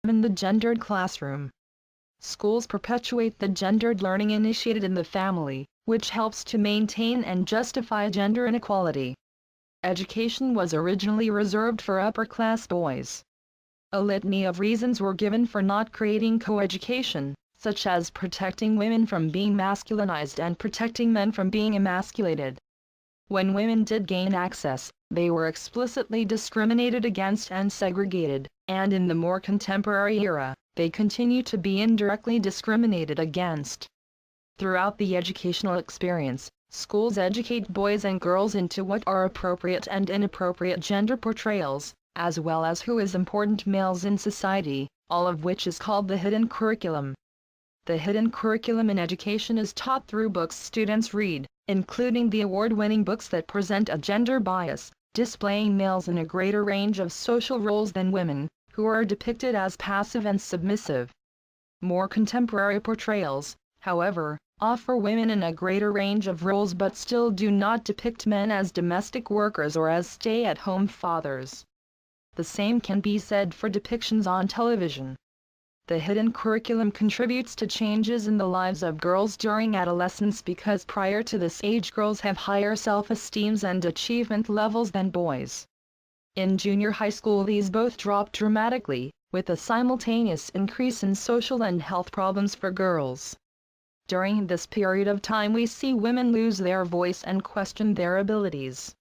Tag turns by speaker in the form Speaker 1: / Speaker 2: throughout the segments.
Speaker 1: in the gendered classroom. Schools perpetuate the gendered learning initiated in the family, which helps to maintain and justify gender inequality. Education was originally reserved for upper-class boys. A litany of reasons were given for not creating coeducation, such as protecting women from being masculinized and protecting men from being emasculated. When women did gain access, they were explicitly discriminated against and segregated, and in the more contemporary era, they continue to be indirectly discriminated against. Throughout the educational experience, schools educate boys and girls into what are appropriate and inappropriate gender portrayals, as well as who is important males in society, all of which is called the hidden curriculum. The hidden curriculum in education is taught through books students read, including the award-winning books that present a gender bias, displaying males in a greater range of social roles than women, who are depicted as passive and submissive. More contemporary portrayals, however, offer women in a greater range of roles but still do not depict men as domestic workers or as stay-at-home fathers. The same can be said for depictions on television. The hidden curriculum contributes to changes in the lives of girls during adolescence because prior to this age girls have higher self-esteem and achievement levels than boys. In junior high school these both drop dramatically, with a simultaneous increase in social and health problems for girls. During this period of time we see women lose their voice and question their abilities.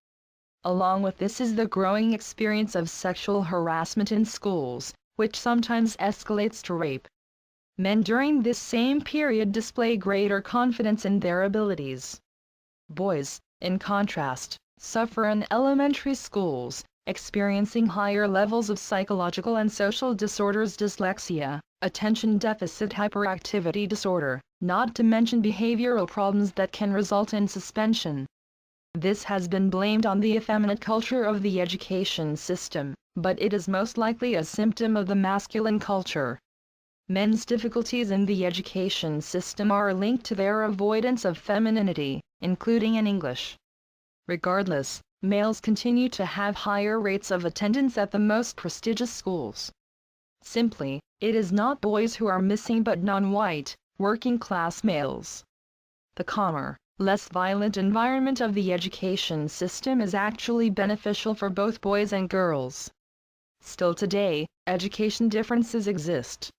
Speaker 1: Along with this is the growing experience of sexual harassment in schools, which sometimes escalates to rape. Men during this same period display greater confidence in their abilities. Boys, in contrast, suffer in elementary schools, experiencing higher levels of psychological and social disorders, dyslexia, attention deficit hyperactivity disorder, not to mention behavioral problems that can result in suspension. This has been blamed on the effeminate culture of the education system, but it is most likely a symptom of the masculine culture. Men's difficulties in the education system are linked to their avoidance of femininity, including in English. Regardless, males continue to have higher rates of attendance at the most prestigious schools. Simply, it is not boys who are missing but non-white, working-class males. The calmer, less violent environment of the education system is actually beneficial for both boys and girls. Still today, education differences exist.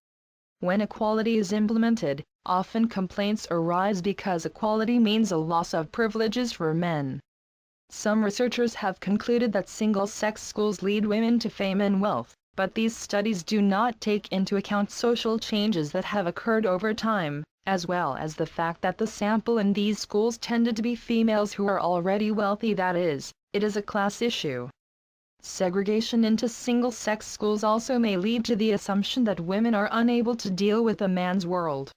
Speaker 1: When equality is implemented, often complaints arise because equality means a loss of privileges for men. Some researchers have concluded that single-sex schools lead women to fame and wealth, but these studies do not take into account social changes that have occurred over time, as well as the fact that the sample in these schools tended to be females who are already wealthy. That is, it is a class issue. Segregation into single-sex schools also may lead to the assumption that women are unable to deal with a man's world.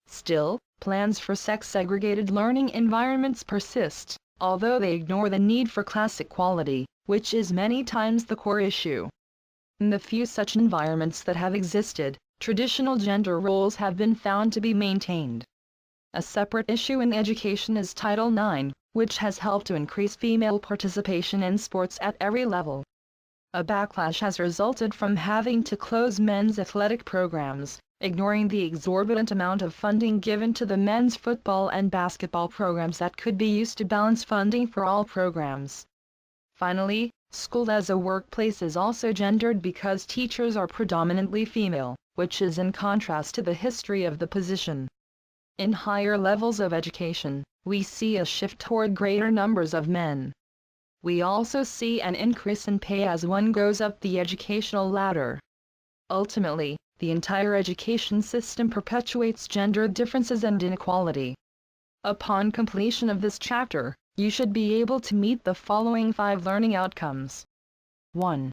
Speaker 1: Still, plans for sex-segregated learning environments persist, although they ignore the need for class equality, which is many times the core issue. In the few such environments that have existed, traditional gender roles have been found to be maintained. A separate issue in education is Title IX, which has helped to increase female participation in sports at every level. A backlash has resulted from having to close men's athletic programs, ignoring the exorbitant amount of funding given to the men's football and basketball programs that could be used to balance funding for all programs. Finally, school as a workplace is also gendered because teachers are predominantly female, which is in contrast to the history of the position. In higher levels of education, we see a shift toward greater numbers of men. We also see an increase in pay as one goes up the educational ladder. Ultimately, the entire education system perpetuates gender differences and inequality. Upon completion of this chapter, you should be able to meet the following 5 learning outcomes. 1.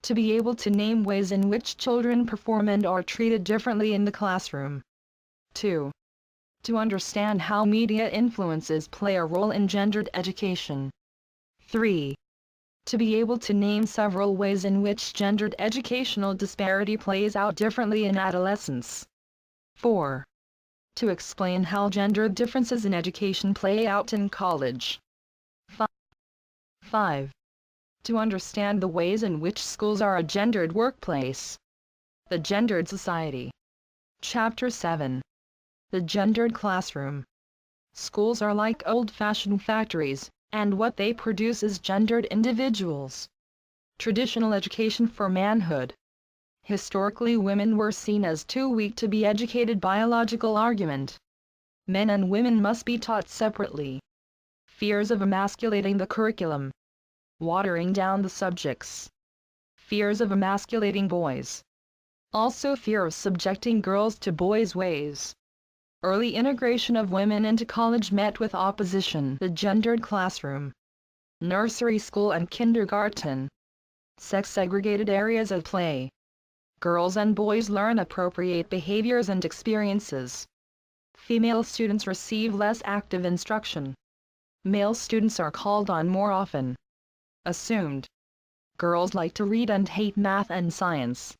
Speaker 1: To be able to name ways in which children perform and are treated differently in the classroom. 2. To understand how media influences play a role in gendered education. 3. To be able to name several ways in which gendered educational disparity plays out differently in adolescence. 4. To explain how gender differences in education play out in college. 5. To understand the ways in which schools are a gendered workplace. The Gendered Society. Chapter 7. The Gendered Classroom. Schools are like old-fashioned factories, and what they produce is gendered individuals. Traditional education for manhood. Historically, women were seen as too weak to be educated. Biological argument. Men and women must be taught separately. Fears of emasculating the curriculum. Watering down the subjects. Fears of emasculating boys. Also fear of subjecting girls to boys' ways. Early integration of women into college met with opposition. The gendered classroom. Nursery school and kindergarten. Sex-segregated areas of play. Girls and boys learn appropriate behaviors and experiences. Female students receive less active instruction. Male students are called on more often. Assumed. Girls like to read and hate math and science.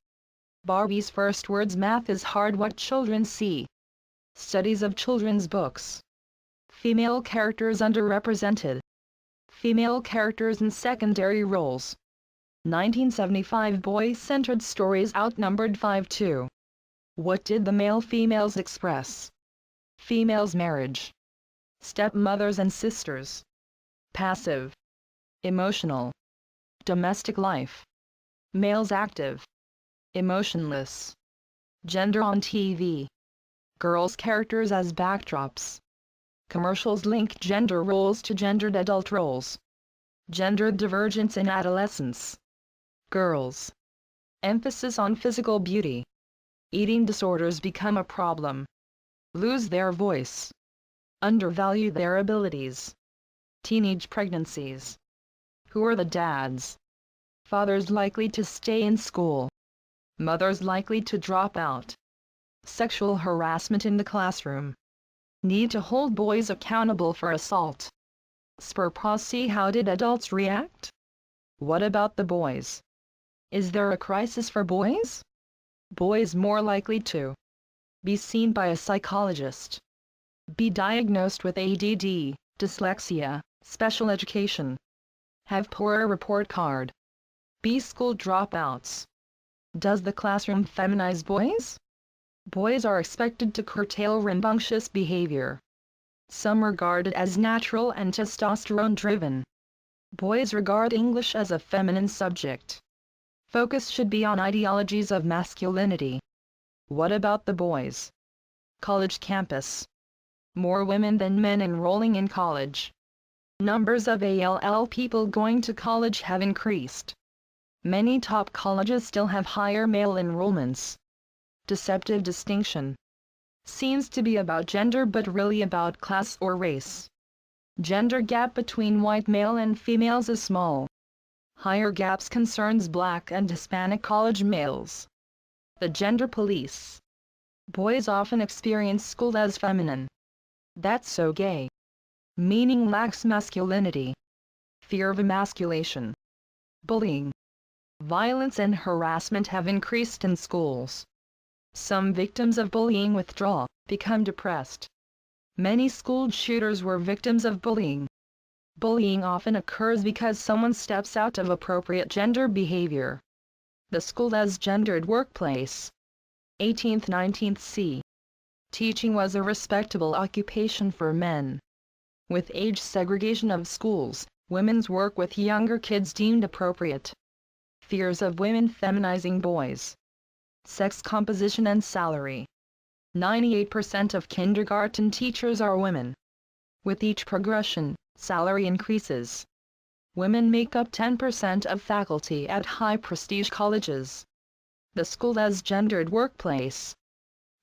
Speaker 1: Barbie's first words: math is hard. What children see. Studies of children's books. Female characters underrepresented. Female characters in secondary roles. 1975 boy-centered stories outnumbered 5-2. What did the male-females express? Females' marriage. Stepmothers and sisters. Passive. Emotional. Domestic life. Males active. Emotionless. Gender on TV. Girls' characters as backdrops. Commercials link gender roles to gendered adult roles. Gender divergence in adolescence. Girls. Emphasis on physical beauty. Eating disorders become a problem. Lose their voice. Undervalue their abilities. Teenage pregnancies. Who are the dads? Fathers likely to stay in school. Mothers likely to drop out. Sexual harassment in the classroom. Need to hold boys accountable for assault. Spur policy. How did adults react? What about the boys? Is there a crisis for boys? Boys more likely to be seen by a psychologist. Be diagnosed with ADD, dyslexia, special education. Have poorer report card. Be school dropouts. Does the classroom feminize boys? Boys are expected to curtail rambunctious behavior. Some regard it as natural and testosterone-driven. Boys regard English as a feminine subject. Focus should be on ideologies of masculinity. What about the boys? College campus. More women than men enrolling in college. Numbers of ALL people going to college have increased. Many top colleges still have higher male enrollments. Deceptive distinction. Seems to be about gender but really about class or race. Gender gap between white male and females is small. Higher gaps concerns Black and Hispanic college males. The gender police. Boys often experience school as feminine. That's so gay. Meaning lacks masculinity. Fear of emasculation. Bullying. Violence and harassment have increased in schools. Some victims of bullying withdraw, become depressed. Many school shooters were victims of bullying. Bullying often occurs because someone steps out of appropriate gender behavior. The school as gendered workplace. 18th–19th c. Teaching was a respectable occupation for men. With age segregation of schools, women's work with younger kids deemed appropriate. Fears of women feminizing boys. Sex composition and salary. 98% of kindergarten teachers are women. With each progression, salary increases. Women make up 10% of faculty at high-prestige colleges. The school as gendered workplace.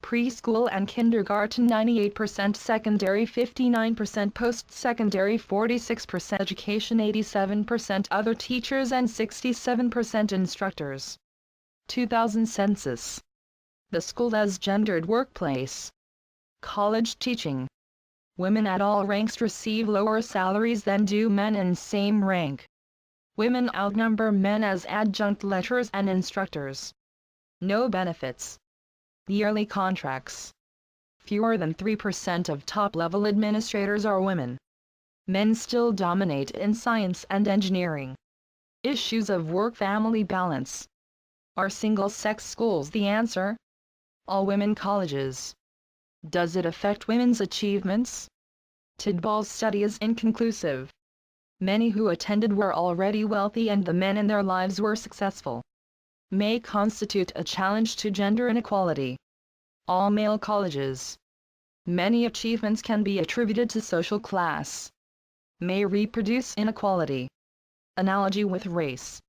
Speaker 1: Preschool and kindergarten 98%, secondary 59%, post-secondary 46%, education 87%, other teachers and 67% instructors. 2000 census. The school as gendered workplace. College teaching. Women at all ranks receive lower salaries than do men in same rank. Women outnumber men as adjunct lecturers and instructors. No benefits. Yearly contracts. Fewer than 3% of top-level administrators are women. Men still dominate in science and engineering. Issues of work-family balance. Are single-sex schools the answer? All-women colleges. Does it affect women's achievements? Tidball's study is inconclusive. Many who attended were already wealthy and the men in their lives were successful. May constitute a challenge to gender inequality. All male colleges. Many achievements can be attributed to social class. May reproduce inequality. Analogy with race.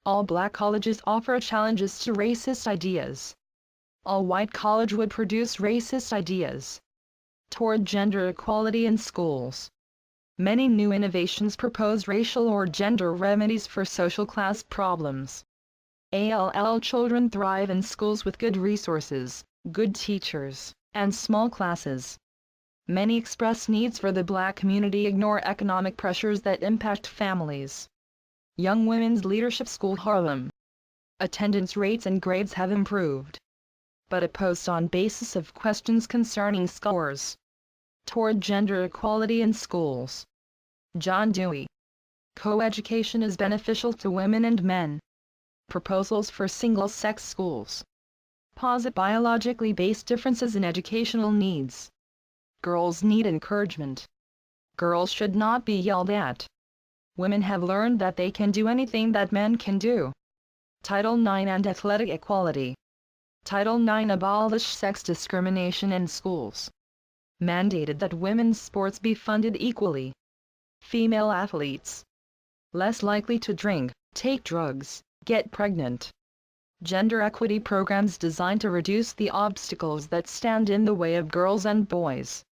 Speaker 1: All black colleges offer challenges to racist ideas. All white college would produce racist ideas. Toward gender equality in schools. Many new innovations propose racial or gender remedies for social class problems. ALL children thrive in schools with good resources, good teachers, and small classes. Many express needs for the black community ignore economic pressures that impact families. Young Women's Leadership School Harlem. Attendance rates and grades have improved. But opposed on basis of questions concerning scores. Toward gender equality in schools. John Dewey. Coeducation is beneficial to women and men. Proposals for single-sex schools. Posit biologically based differences in educational needs. Girls need encouragement. Girls should not be yelled at. Women have learned that they can do anything that men can do. Title IX and athletic equality. Title IX abolished sex discrimination in schools. Mandated that women's sports be funded equally. Female athletes. Less likely to drink, take drugs, get pregnant. Gender equity programs designed to reduce the obstacles that stand in the way of girls and boys.